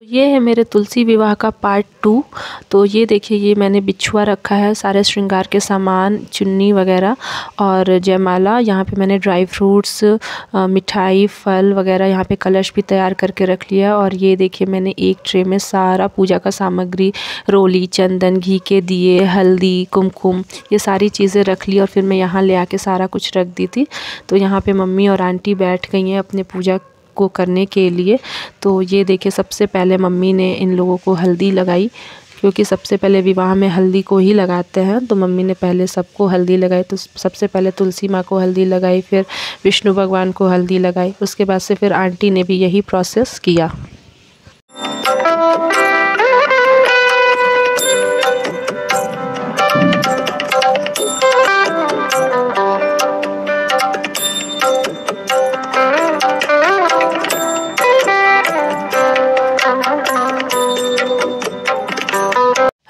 ये है मेरे तुलसी विवाह का पार्ट 2। तो ये देखिए, ये मैंने बिछुआ रखा है, सारे श्रृंगार के सामान, चुन्नी वगैरह और जयमाला। यहाँ पे मैंने ड्राई फ्रूट्स, मिठाई, फल वगैरह, यहाँ पे कलश भी तैयार करके रख लिया। और ये देखिए, मैंने एक ट्रे में सारा पूजा का सामग्री, रोली, चंदन, घी के दिए, हल्दी, कुमकुम, ये सारी चीज़ें रख ली। और फिर मैं यहाँ ले आके सारा कुछ रख दी थी। तो यहाँ पे मम्मी और आंटी बैठ गई हैं अपने पूजा को करने के लिए। तो ये देखिए, सबसे पहले मम्मी ने इन लोगों को हल्दी लगाई, क्योंकि सबसे पहले विवाह में हल्दी को ही लगाते हैं। तो मम्मी ने पहले सबको हल्दी लगाई। तो सबसे पहले तुलसी माँ को हल्दी लगाई, फिर विष्णु भगवान को हल्दी लगाई। उसके बाद से फिर आंटी ने भी यही प्रोसेस किया।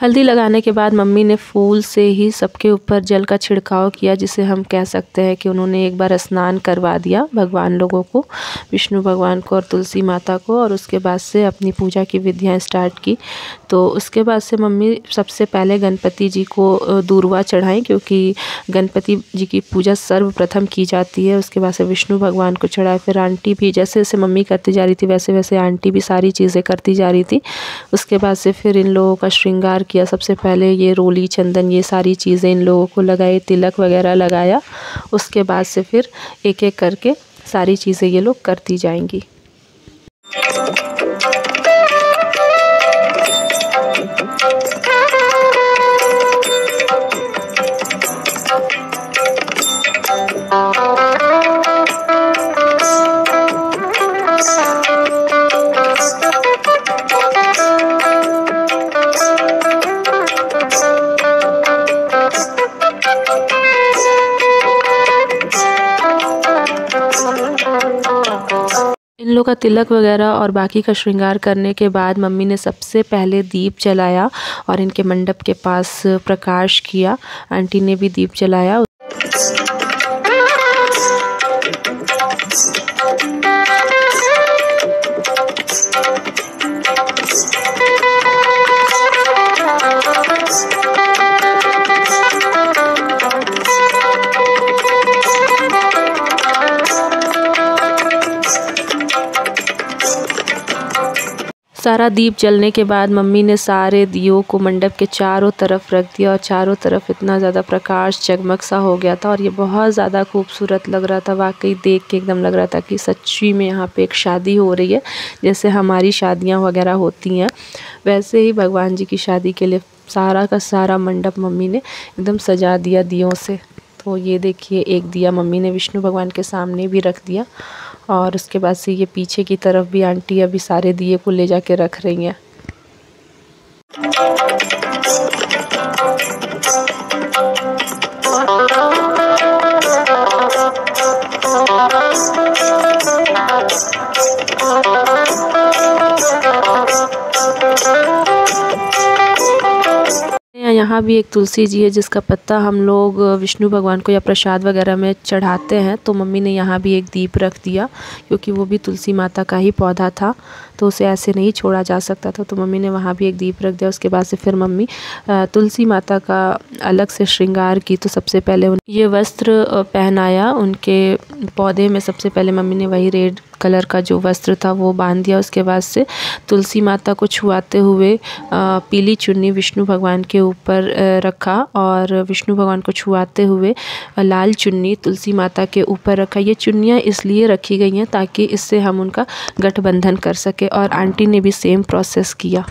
हल्दी लगाने के बाद मम्मी ने फूल से ही सबके ऊपर जल का छिड़काव किया, जिसे हम कह सकते हैं कि उन्होंने एक बार स्नान करवा दिया भगवान लोगों को, विष्णु भगवान को और तुलसी माता को। और उसके बाद से अपनी पूजा की विधियां स्टार्ट की। तो उसके बाद से मम्मी सबसे पहले गणपति जी को दूर्वा चढ़ाएं, क्योंकि गणपति जी की पूजा सर्वप्रथम की जाती है। उसके बाद से विष्णु भगवान को चढ़ाए। फिर आंटी भी, जैसे जैसे मम्मी करती जा रही थी वैसे वैसे आंटी भी सारी चीज़ें करती जा रही थी। उसके बाद से फिर इन लोगों का श्रृंगार किया। सबसे पहले ये रोली, चंदन, ये सारी चीज़ें इन लोगों को लगाई, तिलक वगैरह लगाया। उसके बाद से फिर एक एक करके सारी चीज़ें ये लोग करती जाएंगी। इन लोग का तिलक वगैरह और बाकी का श्रृंगार करने के बाद मम्मी ने सबसे पहले दीप जलाया और इनके मंडप के पास प्रकाश किया। आंटी ने भी दीप जलाया। सारा दीप जलने के बाद मम्मी ने सारे दियों को मंडप के चारों तरफ रख दिया। और चारों तरफ इतना ज़्यादा प्रकाश जगमग सा हो गया था और ये बहुत ज़्यादा खूबसूरत लग रहा था। वाकई देख के एकदम लग रहा था कि सच्ची में यहाँ पे एक शादी हो रही है। जैसे हमारी शादियाँ वगैरह होती हैं, वैसे ही भगवान जी की शादी के लिए सारा का सारा मंडप मम्मी ने एकदम सजा दिया दियों से। तो ये देखिए, एक दिया मम्मी ने विष्णु भगवान के सामने भी रख दिया। और उसके बाद से ये पीछे की तरफ भी आंटी अभी सारे दिए को ले जाके रख रही हैं। यहाँ भी एक तुलसी जी है जिसका पत्ता हम लोग विष्णु भगवान को या प्रसाद वगैरह में चढ़ाते हैं। तो मम्मी ने यहाँ भी एक दीप रख दिया, क्योंकि वो भी तुलसी माता का ही पौधा था, तो उसे ऐसे नहीं छोड़ा जा सकता था। तो मम्मी ने वहाँ भी एक दीप रख दिया। उसके बाद से फिर मम्मी तुलसी माता का अलग से श्रृंगार की। तो सबसे पहले ये वस्त्र पहनाया उनके पौधे में। सबसे पहले मम्मी ने वही रेड कलर का जो वस्त्र था वो बांध दिया। उसके बाद से तुलसी माता को छुआते हुए पीली चुन्नी विष्णु भगवान के ऊपर रखा और विष्णु भगवान को छुआते हुए लाल चुन्नी तुलसी माता के ऊपर रखा। ये चुन्नियाँ इसलिए रखी गई हैं ताकि इससे हम उनका गठबंधन कर सके। और आंटी ने भी सेम प्रोसेस किया।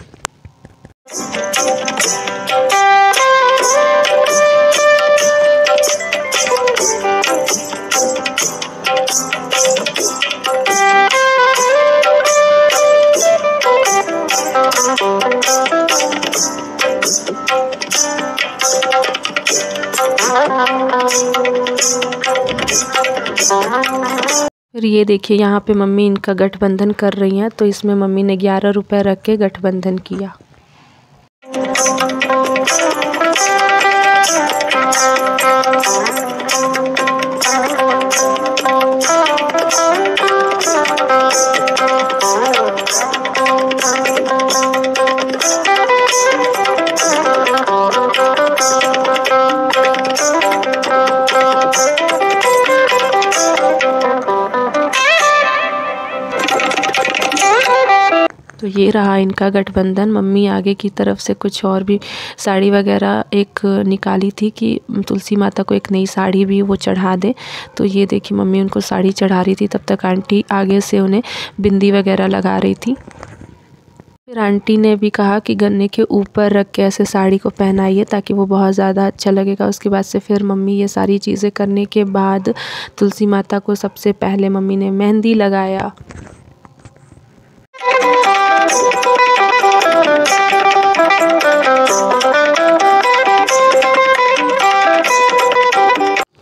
फिर ये देखिए यहाँ पे मम्मी इनका गठबंधन कर रही हैं, तो इसमें मम्मी ने 11 रुपए रख के गठबंधन किया। तो ये रहा इनका गठबंधन। मम्मी आगे की तरफ से कुछ और भी साड़ी वगैरह एक निकाली थी कि तुलसी माता को एक नई साड़ी भी वो चढ़ा दे। तो ये देखिए मम्मी उनको साड़ी चढ़ा रही थी, तब तक आंटी आगे से उन्हें बिंदी वगैरह लगा रही थी। फिर आंटी ने भी कहा कि गन्ने के ऊपर रख के ऐसे साड़ी को पहनाइए ताकि वो बहुत ज़्यादा अच्छा लगेगा। उसके बाद से फिर मम्मी ये सारी चीज़ें करने के बाद तुलसी माता को सबसे पहले मम्मी ने मेहंदी लगाया।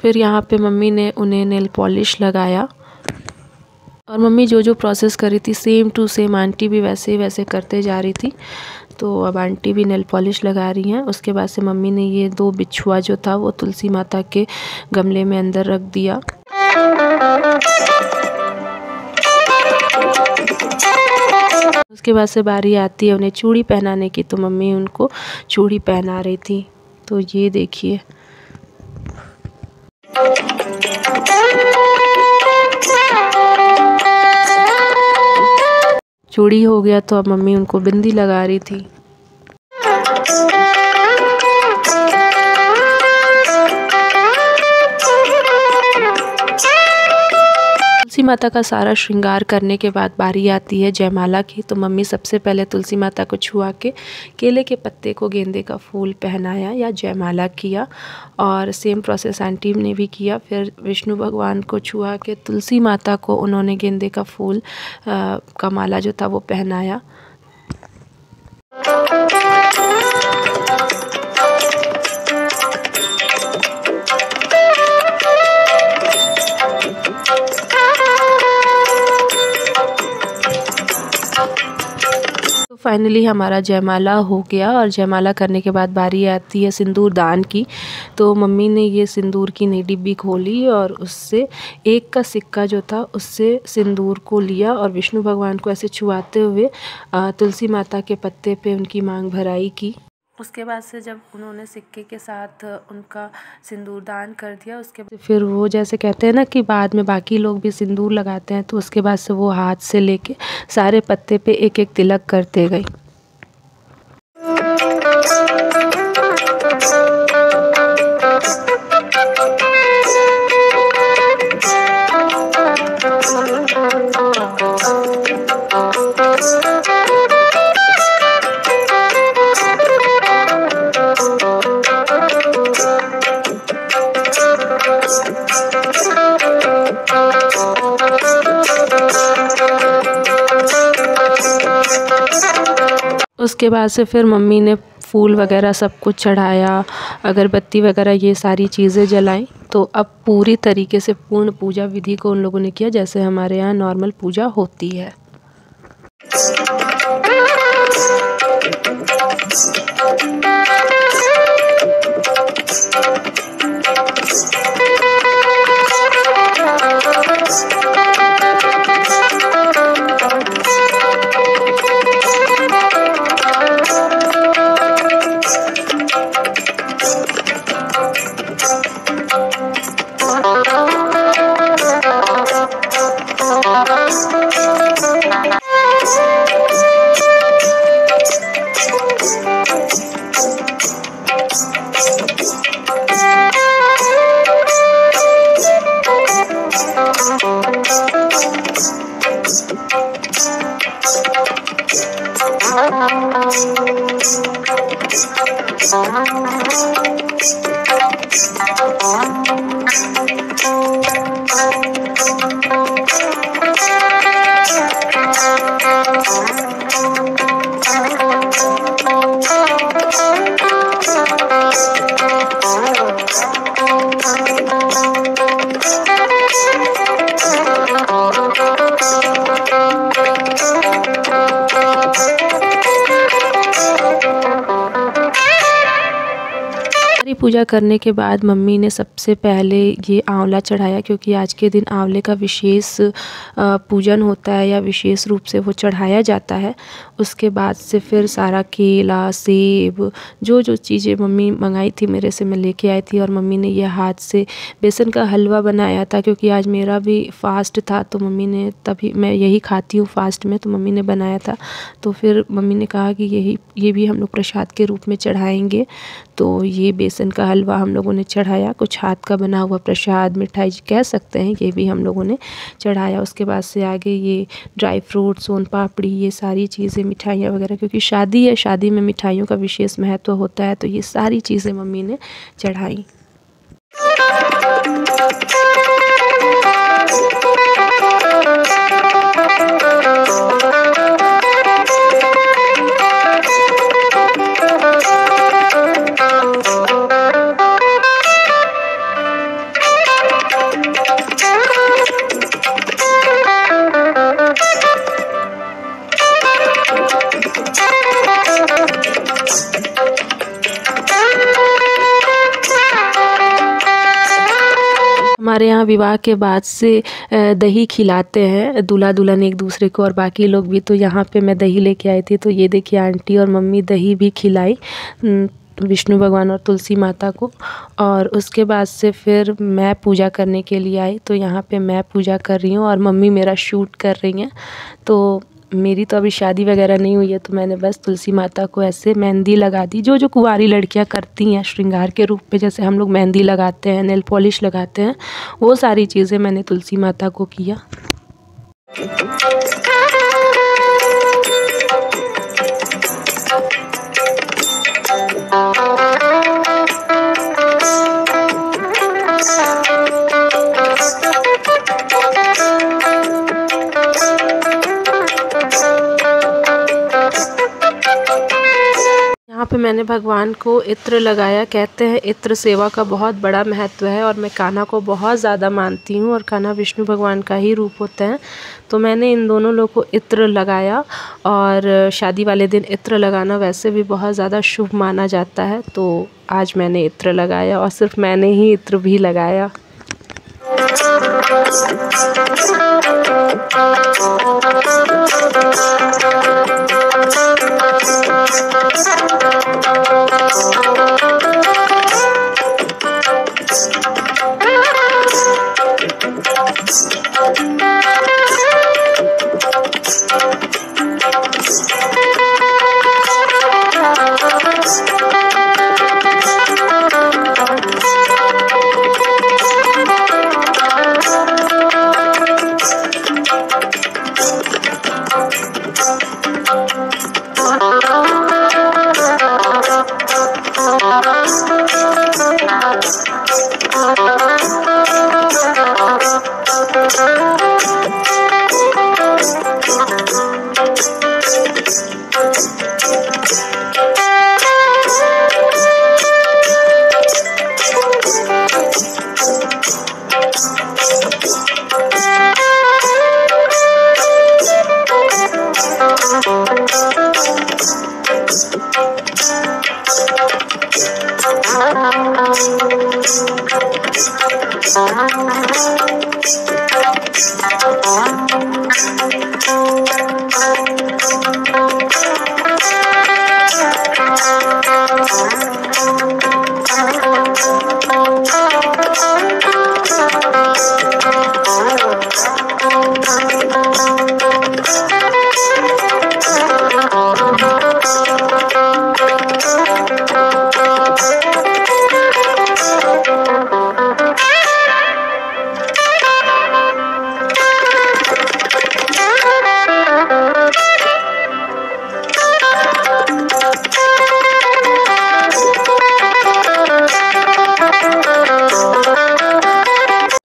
फिर यहाँ पे मम्मी ने उन्हें नेल पॉलिश लगाया और मम्मी जो जो प्रोसेस करी थी सेम टू सेम आंटी भी वैसे करते जा रही थी। तो अब आंटी भी नेल पॉलिश लगा रही हैं। उसके बाद से मम्मी ने ये 2 बिछुआ जो था वो तुलसी माता के गमले में अंदर रख दिया। उसके बाद से बारी आती है उन्हें चूड़ी पहनाने की, तो मम्मी उनको चूड़ी पहना रही थी। तो ये देखिए चूड़ी हो गया, तो अब मम्मी उनको बिंदी लगा रही थी। तुलसी माता का सारा श्रृंगार करने के बाद बारी आती है जयमाला की। तो मम्मी सबसे पहले तुलसी माता को छुआ के केले के पत्ते को गेंदे का फूल पहनाया या जयमाला किया, और सेम प्रोसेस आंटी ने भी किया। फिर विष्णु भगवान को छुआ के तुलसी माता को उन्होंने गेंदे का फूल का माला जो था वो पहनाया। फाइनली हमारा जयमाला हो गया, और जयमाला करने के बाद बारी आती है सिंदूर दान की। तो मम्मी ने ये सिंदूर की नई डिब्बी खोली और उससे 1 का सिक्का जो था उससे सिंदूर को लिया और विष्णु भगवान को ऐसे छुआते हुए तुलसी माता के पत्ते पे उनकी मांग भराई की। उसके बाद से जब उन्होंने सिक्के के साथ उनका सिंदूर दान कर दिया, उसके बाद फिर वो जैसे कहते हैं ना कि बाद में बाकी लोग भी सिंदूर लगाते हैं, तो उसके बाद से वो हाथ से लेके सारे पत्ते पे एक एक तिलक करते गई। उसके बाद से फिर मम्मी ने फूल वगैरह सब कुछ चढ़ाया, अगरबत्ती वगैरह ये सारी चीज़ें जलाई। तो अब पूरी तरीके से पूर्ण पूजा विधि को उन लोगों ने किया जैसे हमारे यहाँ नॉर्मल पूजा होती है। पूजा करने के बाद मम्मी ने सबसे पहले ये आंवला चढ़ाया, क्योंकि आज के दिन आंवले का विशेष पूजन होता है या विशेष रूप से वो चढ़ाया जाता है। उसके बाद से फिर सारा केला, सेब, जो जो चीज़ें मम्मी मंगाई थी मेरे से, मैं लेके आई थी। और मम्मी ने ये हाथ से बेसन का हलवा बनाया था, क्योंकि आज मेरा भी फास्ट था, तो मम्मी ने, तभी मैं यही खाती हूँ फास्ट में, तो मम्मी ने बनाया था। तो फिर मम्मी ने कहा कि ये भी हम लोग प्रसाद के रूप में चढ़ाएंगे। तो ये बेसन का हलवा हम लोगों ने चढ़ाया, कुछ हाथ का बना हुआ प्रसाद, मिठाई कह सकते हैं, ये भी हम लोगों ने चढ़ाया। उसके बाद से आगे ये ड्राई फ्रूट, सोन पापड़ी, ये सारी चीज़ें, मिठाइयाँ वगैरह, क्योंकि शादी है, शादी में मिठाइयों का विशेष महत्व होता है, तो ये सारी चीज़ें मम्मी ने चढ़ाई। हमारे यहाँ विवाह के बाद से दही खिलाते हैं दूल्हा दुल्हन एक दूसरे को, और बाकी लोग भी। तो यहाँ पे मैं दही लेके आई थी, तो ये देखिए आंटी और मम्मी दही भी खिलाई विष्णु भगवान और तुलसी माता को। और उसके बाद से फिर मैं पूजा करने के लिए आई, तो यहाँ पे मैं पूजा कर रही हूँ और मम्मी मेरा शूट कर रही हैं। तो मेरी तो अभी शादी वगैरह नहीं हुई है, तो मैंने बस तुलसी माता को ऐसे मेहंदी लगा दी, जो जो कुंवारी लड़कियां करती हैं श्रृंगार के रूप में, जैसे हम लोग मेहंदी लगाते हैं, नेल पॉलिश लगाते हैं, वो सारी चीज़ें मैंने तुलसी माता को किया। यहाँ पे मैंने भगवान को इत्र लगाया। कहते हैं इत्र सेवा का बहुत बड़ा महत्व है, और मैं कान्हा को बहुत ज़्यादा मानती हूँ, और कान्हा विष्णु भगवान का ही रूप होता है। तो मैंने इन दोनों लोगों को इत्र लगाया, और शादी वाले दिन इत्र लगाना वैसे भी बहुत ज़्यादा शुभ माना जाता है। तो आज मैंने इत्र लगाया, और सिर्फ मैंने ही इत्र भी लगाया।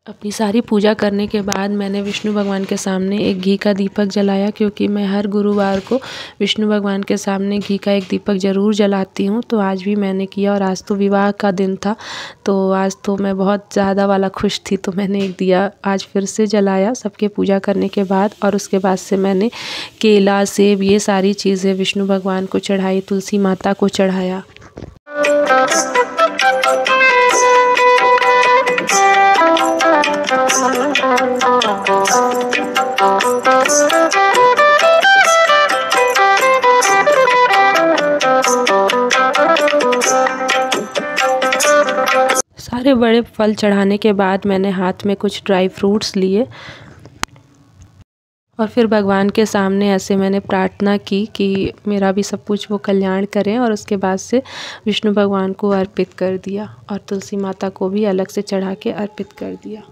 अपनी सारी पूजा करने के बाद मैंने विष्णु भगवान के सामने एक घी का दीपक जलाया, क्योंकि मैं हर गुरुवार को विष्णु भगवान के सामने घी का एक दीपक ज़रूर जलाती हूँ। तो आज भी मैंने किया, और आज तो विवाह का दिन था, तो आज तो मैं बहुत ज़्यादा वाला खुश थी, तो मैंने एक दिया आज फिर से जलाया सबके पूजा करने के बाद। और उसके बाद से मैंने केला, सेब, ये सारी चीज़ें विष्णु भगवान को चढ़ाई, तुलसी माता को चढ़ाया। सारे बड़े फल चढ़ाने के बाद मैंने हाथ में कुछ ड्राई फ्रूट्स लिए और फिर भगवान के सामने ऐसे मैंने प्रार्थना की कि मेरा भी सब कुछ वो कल्याण करें, और उसके बाद से विष्णु भगवान को अर्पित कर दिया और तुलसी माता को भी अलग से चढ़ा के अर्पित कर दिया।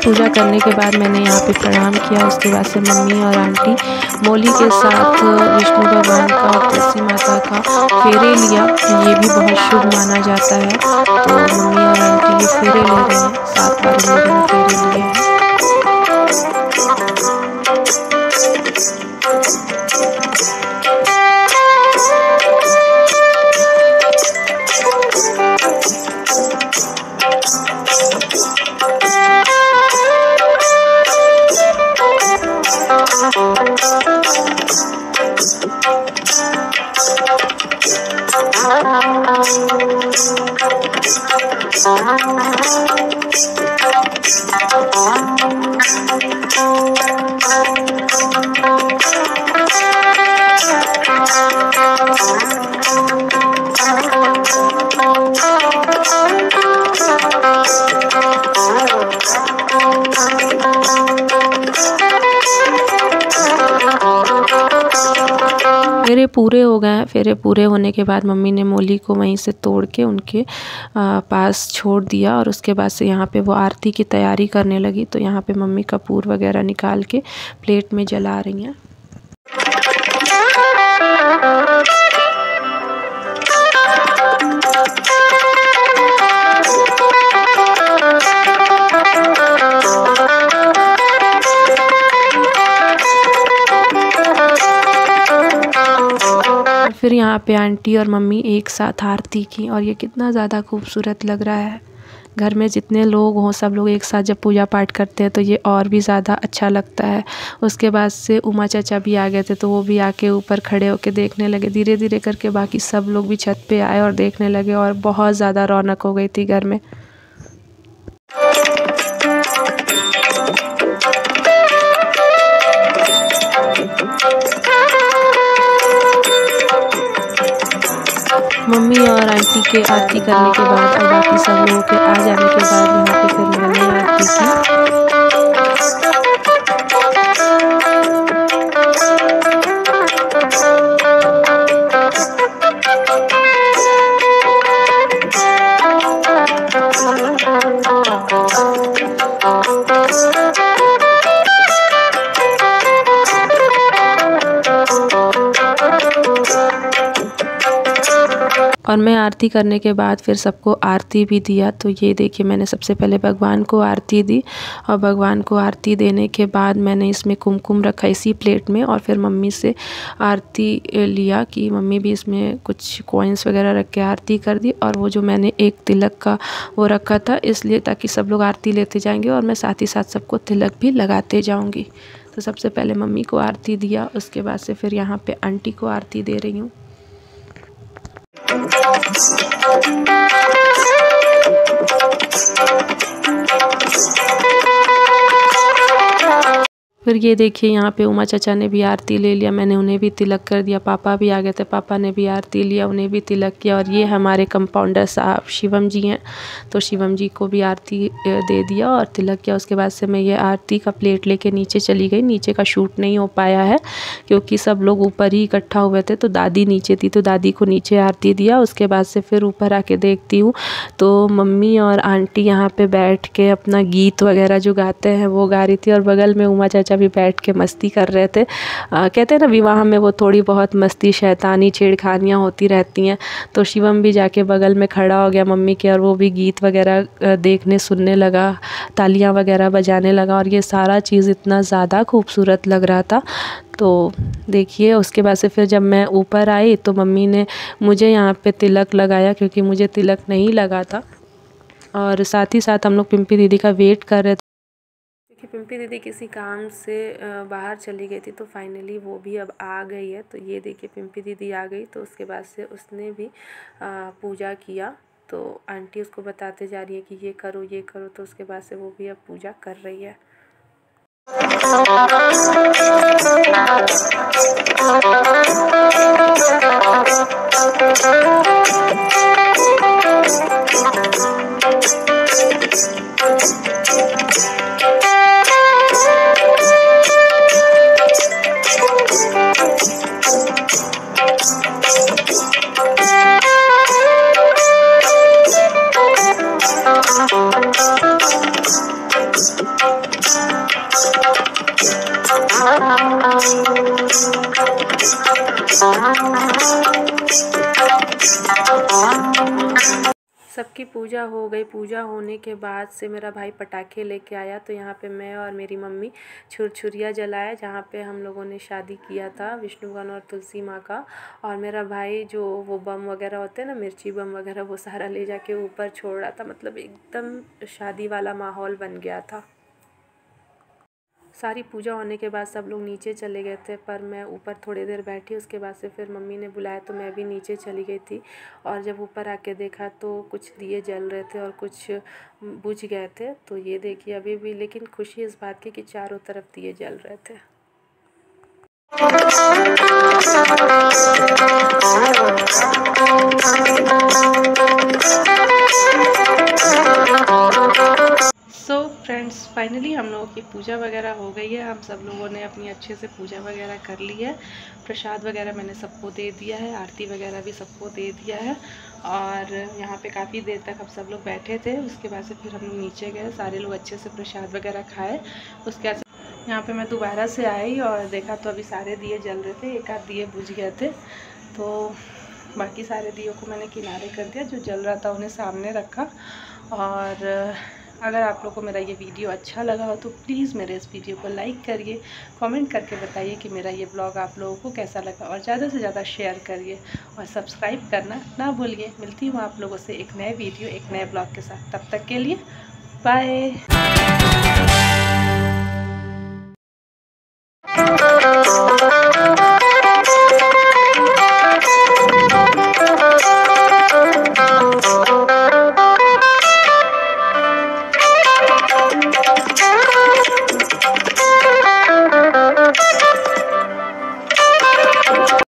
पूजा करने के बाद मैंने यहाँ पे प्रणाम किया। उसके बाद से मम्मी और आंटी मोली के साथ विष्णु भगवान का और तुलसी माता का फेरे लिया। ये भी बहुत शुभ माना जाता है, तो मम्मी और आंटी ये फेरे ले रहे हैं, 7 बार उन्होंने फेरे लिए हैं। फेरे पूरे हो गए हैं। फेरे पूरे होने के बाद मम्मी ने मोली को वहीं से तोड़ के उनके पास छोड़ दिया, और उसके बाद से यहाँ पे वो आरती की तैयारी करने लगी। तो यहाँ पे मम्मी कपूर वगैरह निकाल के प्लेट में जला रही हैं। फिर यहाँ पे आंटी और मम्मी एक साथ आरती की, और ये कितना ज़्यादा खूबसूरत लग रहा है। घर में जितने लोग हों सब लोग एक साथ जब पूजा पाठ करते हैं तो ये और भी ज़्यादा अच्छा लगता है। उसके बाद से उमा चाचा भी आ गए थे, तो वो भी आके ऊपर खड़े होके देखने लगे। धीरे धीरे करके बाकी सब लोग भी छत पे आए और देखने लगे, और बहुत ज़्यादा रौनक हो गई थी घर में। मम्मी और आंटी के आरती करने के बाद और बाकी सब लोगों के आ जाने के बाद यहाँ पे फिर मैंने आरती की। और मैं आरती करने के बाद फिर सबको आरती भी दिया। तो ये देखिए मैंने सबसे पहले भगवान को आरती दी, और भगवान को आरती देने के बाद मैंने इसमें कुमकुम रखा इसी प्लेट में, और फिर मम्मी से आरती लिया कि मम्मी भी इसमें कुछ कॉइन्स वगैरह रख के आरती कर दी। और वो जो मैंने एक तिलक का वो रखा था इसलिए ताकि सब लोग आरती लेते जाएंगे और मैं साथ ही साथ सबको तिलक भी लगाते जाऊँगी। तो सबसे पहले मम्मी को आरती दिया, उसके बाद से फिर यहाँ पर आंटी को आरती दे रही हूँ। फिर ये देखिए यहाँ पे उमा चाचा ने भी आरती ले लिया, मैंने उन्हें भी तिलक कर दिया। पापा भी आ गए थे, पापा ने भी आरती लिया, उन्हें भी तिलक किया। और ये हमारे कंपाउंडर साहब शिवम जी हैं, तो शिवम जी को भी आरती दे दिया और तिलक किया। उसके बाद से मैं ये आरती का प्लेट लेके नीचे चली गई। नीचे का शूट नहीं हो पाया है क्योंकि सब लोग ऊपर ही इकट्ठा हुए थे, तो दादी नीचे थी, तो दादी को नीचे आरती दिया। उसके बाद से फिर ऊपर आके देखती हूँ तो मम्मी और आंटी यहाँ पे बैठ के अपना गीत वगैरह जो गाते हैं वो गा रही थी, और बगल में उमा चाचा भी बैठ के मस्ती कर रहे थे। कहते हैं ना विवाह में वो थोड़ी बहुत मस्ती शैतानी छेड़खानियाँ होती रहती हैं। तो शिवम भी जाके बगल में खड़ा हो गया मम्मी के, और वो भी गीत वगैरह देखने सुनने लगा, तालियां वगैरह बजाने लगा, और ये सारा चीज़ इतना ज़्यादा खूबसूरत लग रहा था। तो देखिए उसके बाद से फिर जब मैं ऊपर आई तो मम्मी ने मुझे यहाँ पे तिलक लगाया क्योंकि मुझे तिलक नहीं लगा था। और साथ ही साथ हम लोग पिंपी दीदी का वेट कर रहे थे क्योंकि पिंपी दीदी किसी काम से बाहर चली गई थी, तो फाइनली वो भी अब आ गई है। तो ये देखिए पिंपी दीदी आ गई, तो उसके बाद से उसने भी पूजा किया। तो आंटी उसको बताते जा रही है कि ये करो ये करो, तो उसके बाद से वो भी अब पूजा कर रही है। सबकी पूजा हो गई। पूजा होने के बाद से मेरा भाई पटाखे लेके आया, तो यहाँ पे मैं और मेरी मम्मी छुरछुरिया जलाए, जहाँ पे हम लोगों ने शादी किया था विष्णु भगवान और तुलसी माँ का। और मेरा भाई जो वो बम वगैरह होते हैं ना, मिर्ची बम वगैरह, वो सारा ले जाके ऊपर छोड़ रहा था। मतलब एकदम शादी वाला माहौल बन गया था। सारी पूजा होने के बाद सब लोग नीचे चले गए थे, पर मैं ऊपर थोड़ी देर बैठी। उसके बाद से फिर मम्मी ने बुलाया, तो मैं भी नीचे चली गई थी। और जब ऊपर आके देखा तो कुछ दिए जल रहे थे और कुछ बुझ गए थे। तो ये देखिए अभी भी, लेकिन खुशी इस बात की कि चारों तरफ दिए जल रहे थे। सो फ्रेंड्स, फाइनली हम लोगों की पूजा वगैरह हो गई है। हम सब लोगों ने अपनी अच्छे से पूजा वगैरह कर ली है। प्रसाद वगैरह मैंने सबको दे दिया है, आरती वगैरह भी सबको दे दिया है। और यहाँ पे काफ़ी देर तक हम सब लोग बैठे थे। उसके बाद से फिर हम लोग नीचे गए, सारे लोग अच्छे से प्रसाद वगैरह खाए। उसके बाद यहाँ पे मैं दोबारा से आई और देखा तो अभी सारे दिए जल रहे थे, एक आध दिए बुझ गए थे। तो बाकी सारे दियों को मैंने किनारे कर दिया, जो जल रहा था उन्हें सामने रखा। और अगर आप लोगों को मेरा ये वीडियो अच्छा लगा हो तो प्लीज़ मेरे इस वीडियो को लाइक करिए, कमेंट करके बताइए कि मेरा ये ब्लॉग आप लोगों को कैसा लगा, और ज़्यादा से ज़्यादा शेयर करिए और सब्सक्राइब करना ना भूलिए। मिलती हूँ आप लोगों से एक नए वीडियो, एक नए ब्लॉग के साथ। तब तक के लिए बाय।